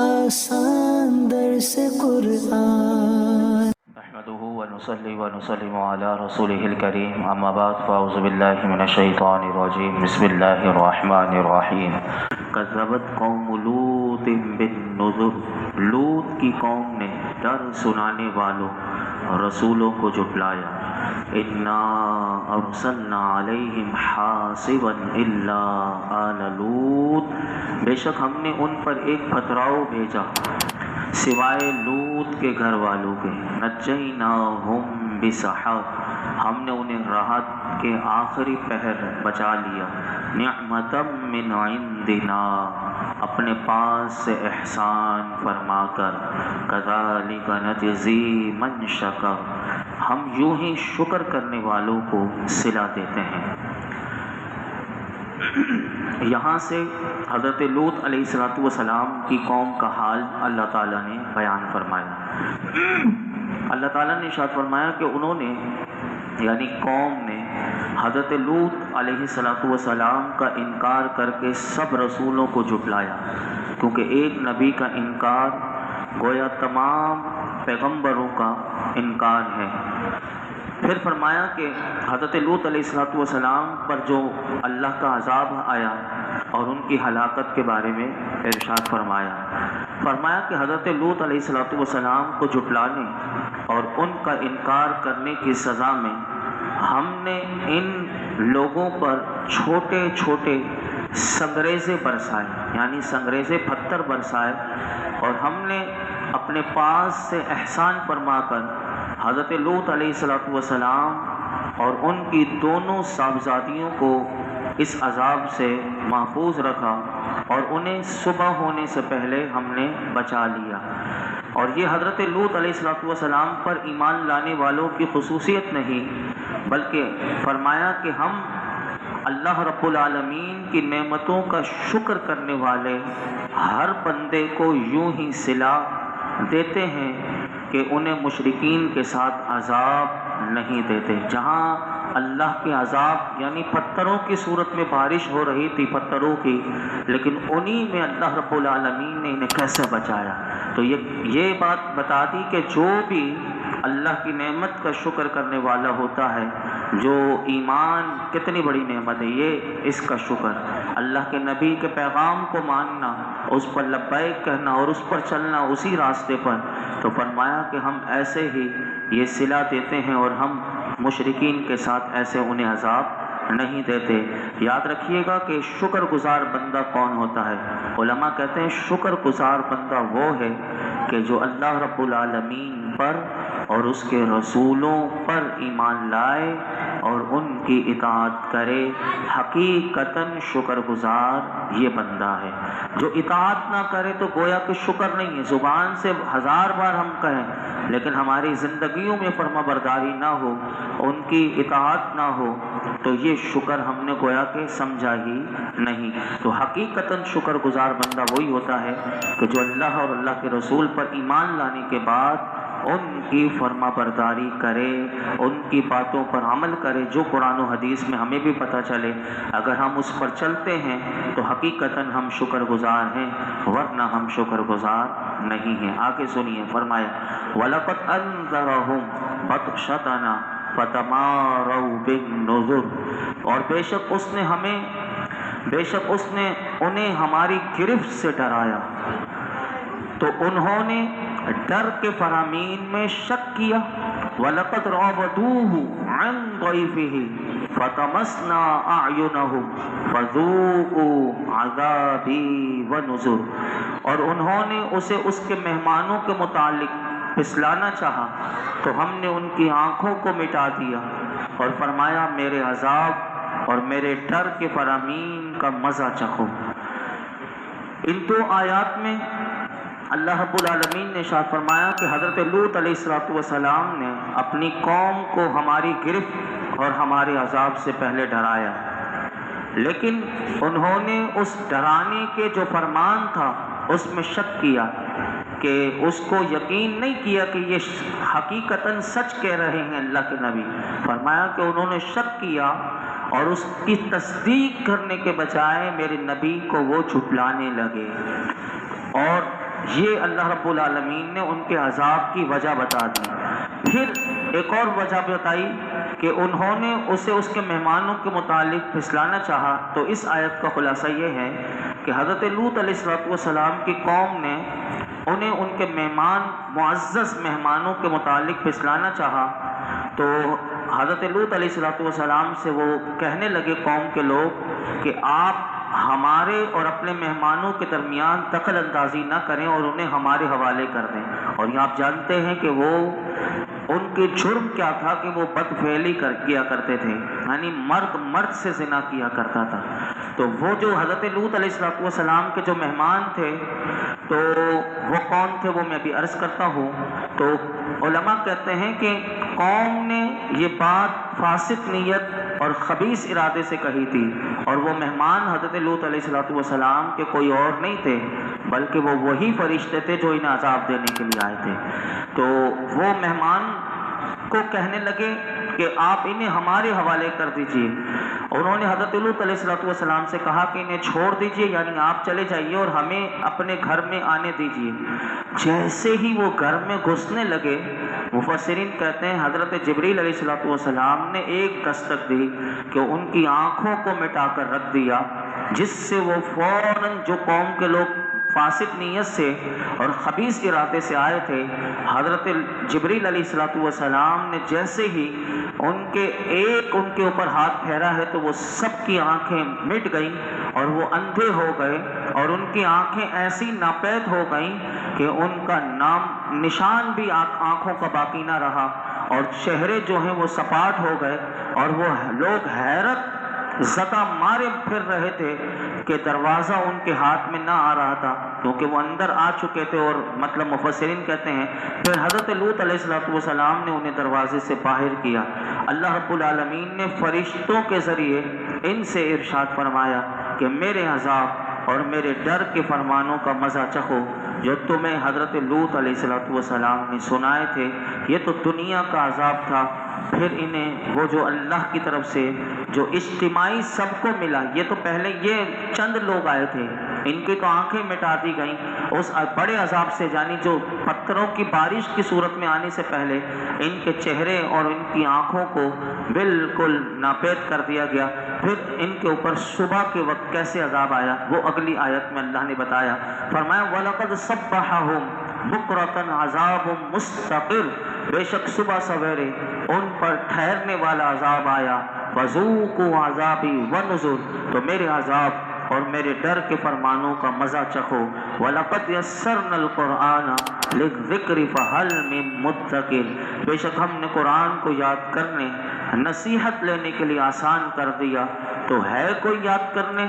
آسان درس قرآن نحمده ونصلي ونسلم على رسوله الكريم اما بعد فاعوذ بالله من الشیطان الرجیم بسم اللہ الرحمن الرحیم کذبت قوم لوط بالنذر، لوط کی قوم نے ڈر سنانے والوں رسولوں کو جھٹلایا۔ انا ارسلنا علیہم حاصبا الا آل لوط، بے شک ہم نے ان پر ایک پتھراؤ بھیجا سوائے لوط کے گھر والوں کے۔ نجیناہم بسحر، ہم نے انہیں راحت کے آخری پہر بچا لیا۔ نعمتا من عندنا، اپنے پاس سے احسان فرما کر۔ کذالک نجزی من شکر، ہم یوں ہی شکر کرنے والوں کو صلہ دیتے ہیں۔ یہاں سے حضرت لوط علیہ السلام کی قوم کا حال اللہ تعالیٰ نے بیان فرمایا۔ اللہ تعالیٰ نے ارشاد فرمایا کہ انہوں نے یعنی قوم نے حضرت لوط علیہ السلام کا انکار کر کے سب رسولوں کو جھٹلایا، کیونکہ ایک نبی کا انکار گویا تمام پیغمبروں کا انکار ہے۔ پھر فرمایا کہ حضرت لوط علیہ السلام پر جو اللہ کا عذاب آیا اور ان کی ہلاکت کے بارے میں ارشاد فرمایا کہ حضرت لوط علیہ السلام کو جھٹلانے اور ان کا انکار کرنے کی سزا میں ہم نے ان لوگوں پر چھوٹے چھوٹے سنگریزے برسائے، یعنی سنگریزے پتھر برسائے، اور ہم نے اپنے پاس سے احسان فرما کر حضرت لوط علیہ السلام اور ان کی دونوں صاحبزادیوں کو اس عذاب سے محفوظ رکھا اور انہیں صبح ہونے سے پہلے ہم نے بچا لیا۔ اور یہ حضرت لوط علیہ السلام پر ایمان لانے والوں کی خصوصیت نہیں، بلکہ فرمایا کہ ہم اللہ رب العالمین کی نعمتوں کا شکر کرنے والے ہر بندے کو یوں ہی صلہ دیتے ہیں کہ انہیں مشرکین کے ساتھ عذاب نہیں دیتے۔ جہاں اللہ کے عذاب یعنی پتھروں کی صورت میں بارش ہو رہی تھی پتھروں کی، لیکن انہی میں اللہ رب العالمین نے انہیں کیسے بچایا۔ تو یہ بات بتا دی کہ جو بھی اللہ کی نعمت کا شکر کرنے والا ہوتا ہے، جو ایمان کتنی بڑی نعمت ہے یہ، اس کا شکر، اللہ کے نبی کے پیغام کو ماننا، اس پر لبیک کہنا اور اس پر چلنا اسی راستے پر، تو فرمایا کہ ہم ایسے ہی یہ صلہ دیتے ہیں اور ہم مشرکین کے ساتھ ایسے انہیں عذاب نہیں دیتے۔ یاد رکھیے گا کہ شکر گزار بندہ کون ہوتا ہے؟ علماء کہتے ہیں شکر گزار بندہ وہ ہے کہ جو اللہ رب العالمین پر اور اس کے رسولوں پر ایمان لائے اور ان کی اطاعت کرے۔ حقیقتاً شکر گزار یہ بندہ ہے۔ جو اطاعت نہ کرے تو گویا کہ شکر نہیں ہے، زبان سے 1000 بار ہم کہیں لیکن ہماری زندگیوں میں فرما برداری نہ ہو، ان کی اطاعت نہ ہو، تو یہ شکر ہم نے گویا کہ سمجھا ہی نہیں۔ تو حقیقتاً شکر گزار بندہ وہی ہوتا ہے کہ جو اللہ اور اللہ کے رسول پر ایمان لانے کے بعد ان کی فرما برداری کرے، ان کی باتوں پر عمل کرے، جو قرآن و حدیث میں ہمیں بھی پتہ چلے۔ اگر ہم اس پر چلتے ہیں تو حقیقتاً ہم شکر گزار ہیں، ورنہ ہم شکر گزار نہیں ہیں۔ آگے سنیے، فرمایا وَلَقَدْ أَنذَرَهُمْ بَطْشَتَنَا فَتَمَارَوْا بِالنُّذُرِ، اور بے شک اس نے انہیں ہماری گرفت سے ڈرایا تو انہوں نے ڈر کے فرامین میں شک کیا۔ وَلَقَدْ رَاوَدُوهُ عَنْ ضَيْفِهِ فَطَمَسْنَا أَعْيُنَهُمْ فَذُوقُوا عَذَابِي وَنُذُرِ، اور انہوں نے اسے اس کے مہمانوں کے متعلق پھسلانا چاہا تو ہم نے ان کی آنکھوں کو مٹا دیا اور فرمایا میرے عذاب اور میرے ڈر کے فرامین کا مزہ چکھو۔ ان دو آیات میں اللہ رب العالمین نے ارشاد فرمایا کہ حضرت لوط علیہ السلام نے اپنی قوم کو ہماری گرفت اور ہمارے عذاب سے پہلے ڈرایا، لیکن انہوں نے اس ڈرانے کے جو فرمان تھا اس میں شک کیا، کہ اس کو یقین نہیں کیا کہ یہ حقیقتاً سچ کہہ رہے ہیں اللہ کے نبی۔ فرمایا کہ انہوں نے شک کیا اور اس کی تصدیق کرنے کے بجائے میرے نبی کو وہ جھٹلانے لگے، اور یہ اللہ رب العالمین نے ان کے عذاب کی وجہ بتا دی۔ پھر ایک اور وجہ بتائی کہ انہوں نے اسے اس کے مہمانوں کے متعلق پھسلانا چاہا، تو اس آیت کا خلاصہ یہ ہے کہ حضرت لوط علیہ السلام کی قوم نے انہیں ان کے معزز مہمانوں کے متعلق پھسلانا چاہا، تو حضرت لوط علیہ السلام سے وہ کہنے لگے قوم کے لوگ کہ آپ ہمارے اور اپنے مہمانوں کے درمیان دخل اندازی نہ کریں اور انہیں ہمارے حوالے کر دیں۔ اور یہ آپ جانتے ہیں کہ وہ ان کے جرم کیا تھا کہ وہ بد فعلی کیا کرتے تھے، یعنی مرد سے زنا کیا کرتا تھا۔ تو وہ جو حضرت لوط علیہ السلام کے جو مہمان تھے تو وہ کون تھے وہ میں ابھی عرض کرتا ہوں۔ تو علماء کہتے ہیں کہ قوم نے یہ بات فاسد نیت اور خبیث ارادے سے کہی تھی، اور وہ مہمان حضرت لوط علیہ السلام کے کوئی اور نہیں تھے بلکہ وہ وہی فرشتے تھے جو انہیں عذاب دینے کے لیے آئے تھے۔ تو وہ مہمان کو کہنے لگے کہ آپ انہیں ہمارے حوالے کر دیجئے۔ انہوں نے حضرت لوط علیہ السلام سے کہا کہ انہیں چھوڑ دیجئے، یعنی آپ چلے جائیے اور ہمیں اپنے گھر میں آنے دیجئے۔ جیسے ہی وہ گھر میں گھسنے لگے، مفسرین کہتے ہیں حضرت جبریل علیہ السلام نے ایک دستک دی کہ ان کی آنکھوں کو مٹا کر رکھ دیا، جس سے وہ فوراً جو قوم کے لوگ فاسد نیت سے اور خبیث ارادے سے آئے تھے، حضرت جبریل علیہ السلام نے جیسے ہی ان کے اوپر ہاتھ پھیرا ہے تو وہ سب کی آنکھیں مٹ گئیں اور وہ اندھے ہو گئے، اور ان کی آنکھیں ایسی ناپید ہو گئیں کہ ان کا نام نشان بھی آنکھوں کا باقی نہ رہا، اور چہرے جو ہیں وہ سپاٹ ہو گئے، اور وہ لوگ حیرت زدہ مارے پھر رہے تھے کہ دروازہ ان کے ہاتھ میں نہ آ رہا تھا کیونکہ وہ اندر آ چکے تھے۔ اور مطلب مفسرین کہتے ہیں پھر حضرت لوط علیہ السلام نے انہیں دروازے سے باہر کیا۔ اللہ رب العالمین نے فرشتوں کے ذریعے ان سے ارشاد فرمایا کہ میرے عذاب اور میرے ڈر کے فرمانوں کا مزہ چکھو جو تمہیں حضرت لوط علیہ السلام نے سنائے تھے۔ یہ تو دنیا کا عذاب تھا، پھر انہیں وہ جو اللہ کی طرف سے جو اجتماعی سب کو ملا، یہ تو پہلے یہ چند لوگ آئے تھے، ان کی تو آنکھیں مٹا دی گئیں اس بڑے عذاب سے، یعنی جو پتھروں کی بارش کی صورت میں آنے سے پہلے ان کے چہرے اور ان کی آنکھوں کو بالکل ناپید کر دیا گیا۔ پھر ان کے اوپر صبح کے وقت کیسے عذاب آیا وہ اگلی آیت میں اللہ نے بتایا، فرمایا وَلَقَدْ صَبَّحَهُمْ بُكْرَةً عَذَابٌ مُسْتَقِرٌ، بے شک صبح سویرے ان پر ٹھہرنے والا عذاب آیا، وَذُوقُوا عَذَابِي وَنُذُرِ، تو میرے عذاب اور میرے ڈر کے فرمانوں کا مزہ چکھو۔ وَلَقَدْ يَسَّرْنَا الْقُرْآنَ لِلذِّكْرِ فَهَلْ مِن مُدَّكِرٍ، بے شک ہم نے قرآن کو یاد کرنے نصیحت لینے کے لیے آسان کر دیا، تو ہے کوئی یاد کرنے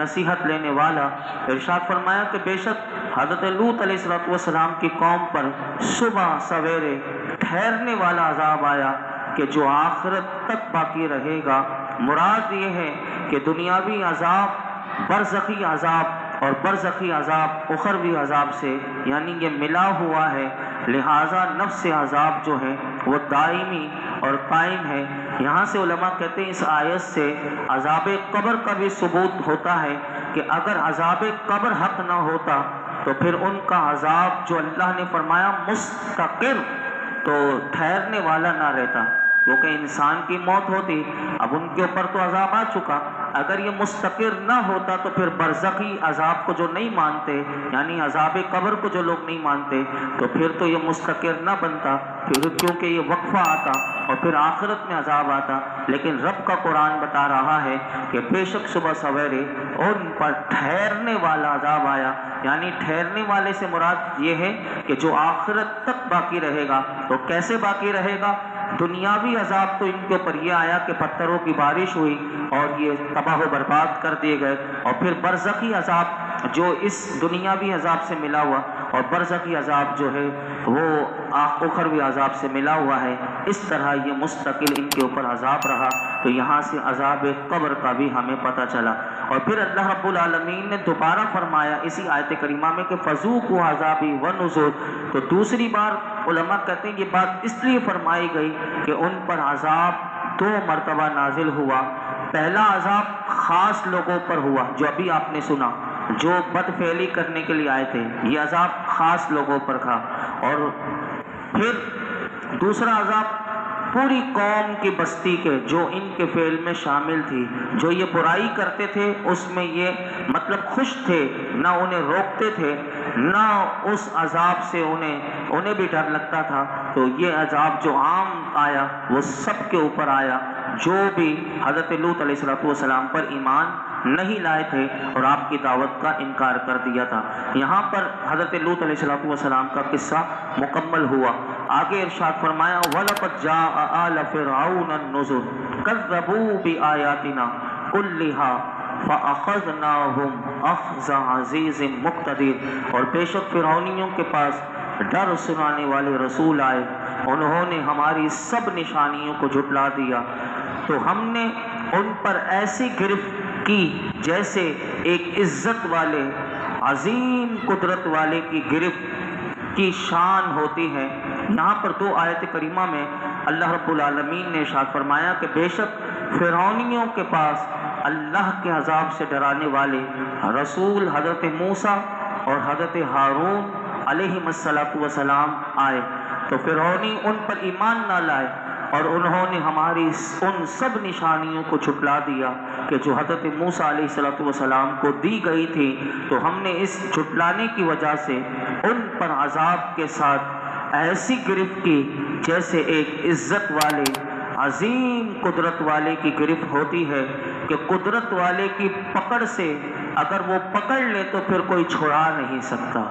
نصیحت لینے والا؟ ارشاد فرمایا کہ بے شک حضرت لوط علیہ السلام کی قوم پر صبح سویرے ٹھہرنے والا عذاب آیا کہ جو آخرت تک باقی رہے گا۔ مراد یہ ہے کہ دنیاوی عذاب، برزخی عذاب اور برزخی عذاب اخروی عذاب سے یعنی یہ ملا ہوا ہے، لہٰذا نفس عذاب جو ہے وہ دائمی اور قائم ہے۔ یہاں سے علماء کہتے ہیں اس آیت سے عذاب قبر کا بھی ثبوت ہوتا ہے کہ اگر عذاب قبر حق نہ ہوتا تو پھر ان کا عذاب جو اللہ نے فرمایا مستقر، تو ٹھہرنے والا نہ رہتا، کیونکہ انسان کی موت ہوتی، اب ان کے اوپر تو عذاب آ چکا، اگر یہ مستقر نہ ہوتا تو پھر برزخی عذاب کو جو نہیں مانتے، یعنی عذاب قبر کو جو لوگ نہیں مانتے، تو پھر تو یہ مستقر نہ بنتا، پھر کیونکہ یہ وقفہ آتا اور پھر آخرت میں عذاب آتا۔ لیکن رب کا قرآن بتا رہا ہے کہ بے شک صبح سویرے ان پر ٹھہرنے والا عذاب آیا، یعنی ٹھہرنے والے سے مراد یہ ہے کہ جو آخرت تک باقی رہے گا۔ تو کیسے باقی رہے گا؟ دنیاوی عذاب تو ان کے اوپر یہ آیا کہ پتھروں کی بارش ہوئی اور یہ تباہ و برباد کر دیے گئے، اور پھر برزخی عذاب جو اس دنیاوی عذاب سے ملا ہوا اور برزخی عذاب جو ہے وہ اخروی عذاب سے ملا ہوا ہے، اس طرح یہ مستقل ان کے اوپر عذاب رہا۔ تو یہاں سے عذاب قبر کا بھی ہمیں پتہ چلا۔ اور پھر اللہ رب العالمین نے دوبارہ فرمایا اسی آیت کریمہ میں کہ فَذُوقُوا عَذَابِي وَنُذُرِ، تو دوسری بار علماء کہتے ہیں یہ بات اس لیے فرمائی گئی کہ ان پر عذاب 2 مرتبہ نازل ہوا۔ پہلا عذاب خاص لوگوں پر ہوا جو ابھی آپ نے سنا، جو بدفعلی کرنے کے لیے آئے تھے، یہ عذاب خاص لوگوں پر تھا۔ اور پھر دوسرا عذاب پوری قوم کی بستی کے جو ان کے فعل میں شامل تھی، جو یہ برائی کرتے تھے، اس میں یہ مطلب خوش تھے، نہ انہیں روکتے تھے، نہ اس عذاب سے انہیں بھی ڈر لگتا تھا۔ تو یہ عذاب جو عام آیا وہ سب کے اوپر آیا جو بھی حضرت لوط علیہ السلام پر ایمان نہیں لائے تھے اور آپ کی دعوت کا انکار کر دیا تھا۔ یہاں پر حضرت لوط علیہ السلام کا قصہ مکمل ہوا۔ آگے ارشاد فرمایا وَلَقَدْ جَاءَ آلَ فِرْعَوْنَ النُّذُرُ كَذَّبُوا بِآيَاتِنَا كُلِّهَا فَأَخَذْنَاهُمْ أَخْذَ عَزِيزٍ مُقْتَدِرٍ، اور بے شک فرعونیوں کے پاس ڈر سنانے والے رسول آئے، انہوں نے ہماری سب نشانیوں کو جھٹلا دیا، تو ہم نے ان پر ایسی گرفت کی جیسے ایک عزت والے عظیم قدرت والے کی گرفت کی شان ہوتی ہے۔ یہاں پر دو آیت کریمہ میں اللہ رب العالمین نے ارشاد فرمایا کہ بے شک فرعونیوں کے پاس اللہ کے عذاب سے ڈرانے والے رسول حضرت موسیٰ اور حضرت ہارون علیہ السلام آئے، تو فرعونی ان پر ایمان نہ لائے اور انہوں نے ہماری ان سب نشانیوں کو جھٹلا دیا کہ جو حضرت موسیٰ علیہ السلام کو دی گئی تھی، تو ہم نے اس جھٹلانے کی وجہ سے ان پر عذاب کے ساتھ ایسی گرفت کی جیسے ایک عزت والے عظیم قدرت والے کی گرفت ہوتی ہے کہ قدرت والے کی پکڑ سے اگر وہ پکڑ لے تو پھر کوئی چھڑا نہیں سکتا۔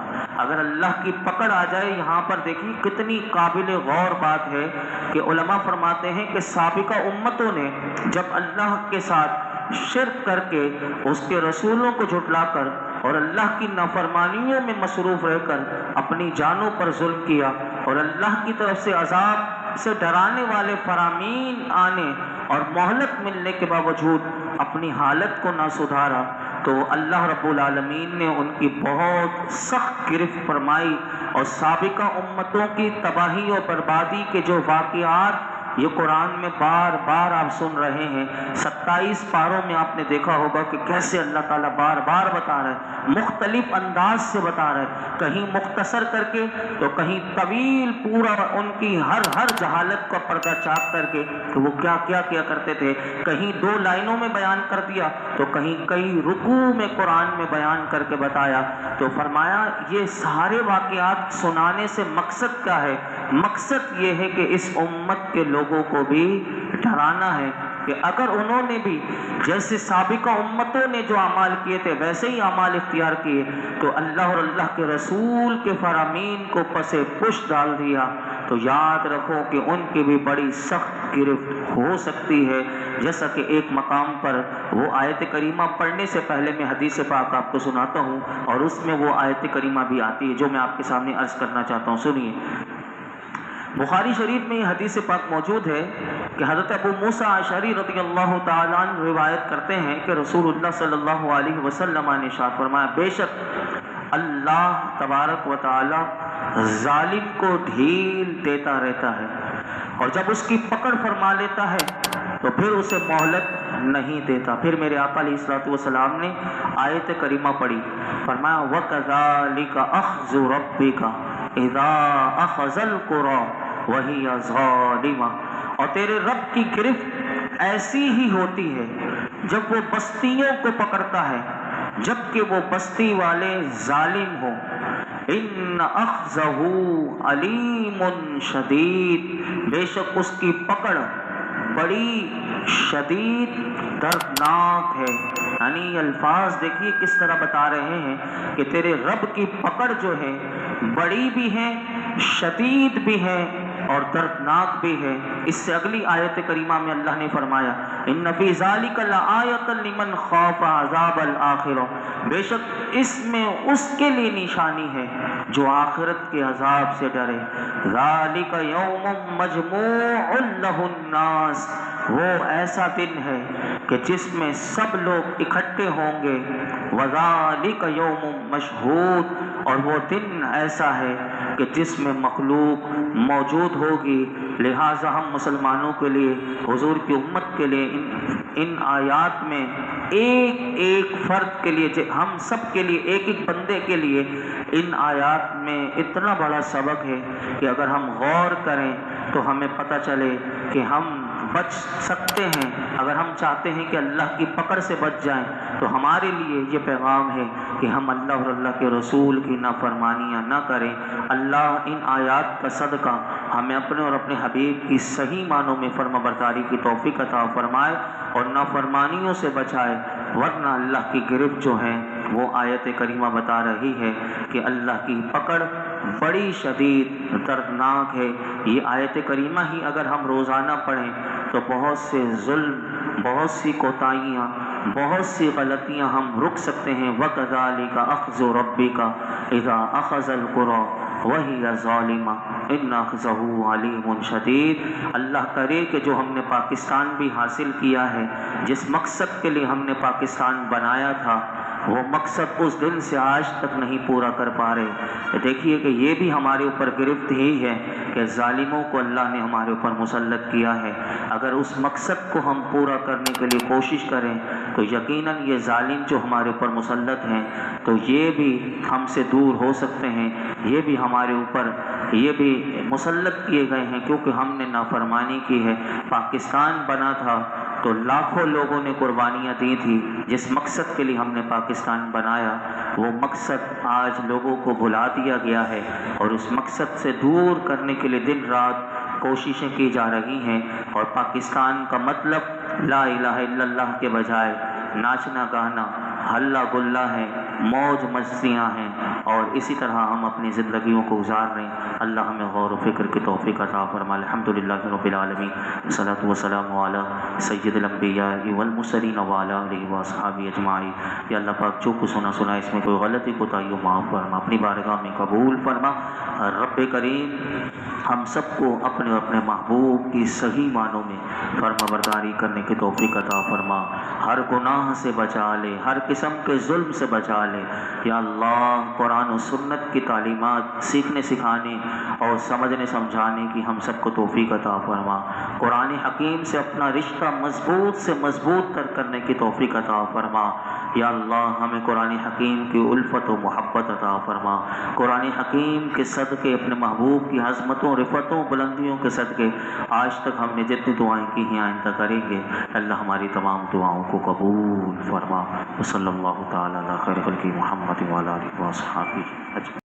اگر اللہ کی پکڑ آ جائے، یہاں پر دیکھیں کتنی قابل غور بات ہے کہ علماء فرماتے ہیں کہ سابقہ امتوں نے جب اللہ کے ساتھ شرک کر کے اس کے رسولوں کو جھٹلا کر اور اللہ کی نافرمانیوں میں مصروف رہ کر اپنی جانوں پر ظلم کیا اور اللہ کی طرف سے عذاب سے ڈرانے والے فرامین آنے اور مہلت ملنے کے باوجود اپنی حالت کو نہ سدھارا، تو اللہ رب العالمین نے ان کی بہت سخت گرفت فرمائی اور سابقہ امتوں کی تباہی اور بربادی کے جو واقعات یہ قرآن میں بار بار آپ سن رہے ہیں، 27 پاروں میں آپ نے دیکھا ہوگا کہ کیسے اللہ تعالیٰ بار بار بتا رہا ہے، مختلف انداز سے بتا رہا ہے، کہیں مختصر کر کے تو کہیں طویل پورا ان کی ہر جہالت کا پردہ چاک کر کے کہ وہ کیا کرتے تھے، کہیں 2 لائنوں میں بیان کر دیا تو کہیں کئی رکوع میں قرآن میں بیان کر کے بتایا۔ تو فرمایا یہ سارے واقعات سنانے سے مقصد کیا ہے؟ مقصد یہ ہے کہ اس امت کے لوگوں کو بھی ڈرانا ہے کہ اگر انہوں نے بھی جیسے سابقہ امتوں نے جو اعمال کیے تھے ویسے ہی اعمال اختیار کیے تو اللہ اور اللہ کے رسول کے فرامین کو پسے پش ڈال دیا تو یاد رکھو کہ ان کی بھی بڑی سخت گرفت ہو سکتی ہے۔ جیسا کہ ایک مقام پر وہ آیت کریمہ پڑھنے سے پہلے میں حدیث پاک آپ کو سناتا ہوں اور اس میں وہ آیت کریمہ بھی آتی ہے جو میں آپ کے سامنے عرض کرنا چاہتا ہوں، سنیے۔ بخاری شریف میں یہ حدیث پاک موجود ہے کہ حضرت ابو موسیٰ اشعری رضی اللہ تعالیٰ عنہ روایت کرتے ہیں کہ رسول اللہ صلی اللہ علیہ وسلم نے ارشاد فرمایا بے شک اللہ تبارک و تعالی ظالم کو ڈھیل دیتا رہتا ہے اور جب اس کی پکڑ فرما لیتا ہے تو پھر اسے مہلت نہیں دیتا۔ پھر میرے آقا علیہ الصلوۃ والسلام نے آیت کریمہ پڑھی، فرمایا وَكَذَلِكَ أَخْذُ رَبِّكَ إِذَا أَخَذَ الْقُرَىٰ وَهِيَ ظَالِمَةٌ، اور تیرے رب کی گرفت ایسی ہی ہوتی ہے جب وہ بستیوں کو پکڑتا ہے جبکہ وہ بستی والے ظالم ہوں۔ ان اخذہ علیم شدید، بے شک اس کی پکڑ بڑی شدید دردناک ہے۔ یعنی الفاظ دیکھیے کس طرح بتا رہے ہیں کہ تیرے رب کی پکڑ جو ہے بڑی بھی ہے، شدید بھی ہے اور دردناک بھی ہے۔ اس سے اگلی آیت کریمہ میں اللہ نے فرمایا ان فی ذالک لآیۃ لمن خاف عذاب الآخرہ، بے شک اس میں اس کے لیے نشانی ہے جو آخرت کے عذاب سے ڈرے۔ ذالک یوم مجموع لہ الناس، وہ ایسا دن ہے کہ جس میں سب لوگ اکٹھے ہوں گے۔ وذالک یوم مشہود، اور وہ دن ایسا ہے کہ جس میں مخلوق موجود ہوگی، لہٰذا ہم مسلمانوں کے لیے، حضور کی امت کے لیے ان آیات میں ایک ایک فرد کے لیے، ہم سب کے لیے، ایک ایک بندے کے لیے ان آیات میں اتنا بڑا سبق ہے کہ اگر ہم غور کریں تو ہمیں پتہ چلے کہ ہم بچ سکتے ہیں۔ اگر ہم چاہتے ہیں کہ اللہ کی پکڑ سے بچ جائیں تو ہمارے لیے یہ پیغام ہے کہ ہم اللہ اور اللہ کے رسول کی نافرمانیاں نہ کریں۔ اللہ ان آیات کا صدقہ ہمیں اپنے اور اپنے حبیب کی صحیح معنوں میں فرما برداری کی توفیق عطا فرمائے اور نافرمانیوں سے بچائے، ورنہ اللہ کی گرفت جو ہے وہ آیت کریمہ بتا رہی ہے کہ اللہ کی پکڑ بڑی شدید دردناک ہے۔ یہ آیت کریمہ ہی اگر ہم روزانہ پڑھیں تو بہت سے ظلم، بہت سی کوتاہیاں، بہت سی غلطیاں ہم رک سکتے ہیں۔ وَكَذَلِكَ أَخْذُ رَبِّكَ إِذَا أَخَذَ الْقُرَىٰ وَهِيَ ظَالِمَةٌ إِنَّ أَخْذَهُ عَلِيمٌ شَدِيدٌ۔ اللہ کرے کہ جو ہم نے پاکستان بھی حاصل کیا ہے، جس مقصد کے لیے ہم نے پاکستان بنایا تھا، وہ مقصد اس دن سے آج تک نہیں پورا کر پا رہے۔ دیکھیے کہ یہ بھی ہمارے اوپر گرفت ہی ہے کہ ظالموں کو اللہ نے ہمارے اوپر مسلط کیا ہے۔ اگر اس مقصد کو ہم پورا کرنے کے لیے کوشش کریں تو یقیناً یہ ظالم جو ہمارے اوپر مسلط ہیں تو یہ بھی ہم سے دور ہو سکتے ہیں، یہ بھی ہمارے اوپر یہ بھی مسلط کیے گئے ہیں کیونکہ ہم نے نافرمانی کی ہے۔ پاکستان بنا تھا تو لاکھوں لوگوں نے قربانیاں دی تھی۔ جس مقصد کے لیے ہم نے پاکستان بنایا وہ مقصد آج لوگوں کو بھلا دیا گیا ہے اور اس مقصد سے دور کرنے کے لیے دن رات کوششیں کی جا رہی ہیں، اور پاکستان کا مطلب لا الہ الا اللہ کے بجائے ناچنا گانا، ہلا گلا ہے، موج مستیاں ہیں، اور اسی طرح ہم اپنی زندگیوں کو گزار رہے ہیں۔ اللہ ہمیں غور و فکر کی توفیق عطا فرمائے۔ الحمدللہ رب العالمین، والصلاۃ والسلام علی سید الانبیاء والمرسلین وعلی آلہ واصحابہ اجمعین۔ یا اللہ پاک جو کچھ سنا اس میں کوئی غلطی کوتاہی ہو معاف فرما، اپنی بارگاہ میں قبول فرما۔ رب کریم ہم سب کو اپنے اپنے محبوب کی صحیح معنوں میں فرما برداری کرنے کی توفیق عطا فرما، ہر گناہ سے بچا لے، ہر قسم کے ظلم سے بچا لے۔ یا اللہ قرآن و سنت کی تعلیمات سیکھنے سکھانے اور سمجھنے سمجھانے کی ہم سب کو توفیق عطا فرما۔ قرآن حکیم سے اپنا رشتہ مضبوط سے مضبوط کرنے کی توفیق عطا فرما۔ یا اللہ ہمیں قرآن حکیم کی الفت و محبت عطا فرما۔ قرآن حکیم کے صدقے اپنے محبوب کی عظمتوں، رفتوں، بلندیوں کے صدقے آج تک ہم نے جتنی دعائیں کی ہیں آئندہ کریں گے، اللہ ہماری تمام دعاؤں کو قبول فرما۔ صلی اللہ تعالی علی خیر خلقہ محمد وعلی آلہ وصحبہ اجمعین۔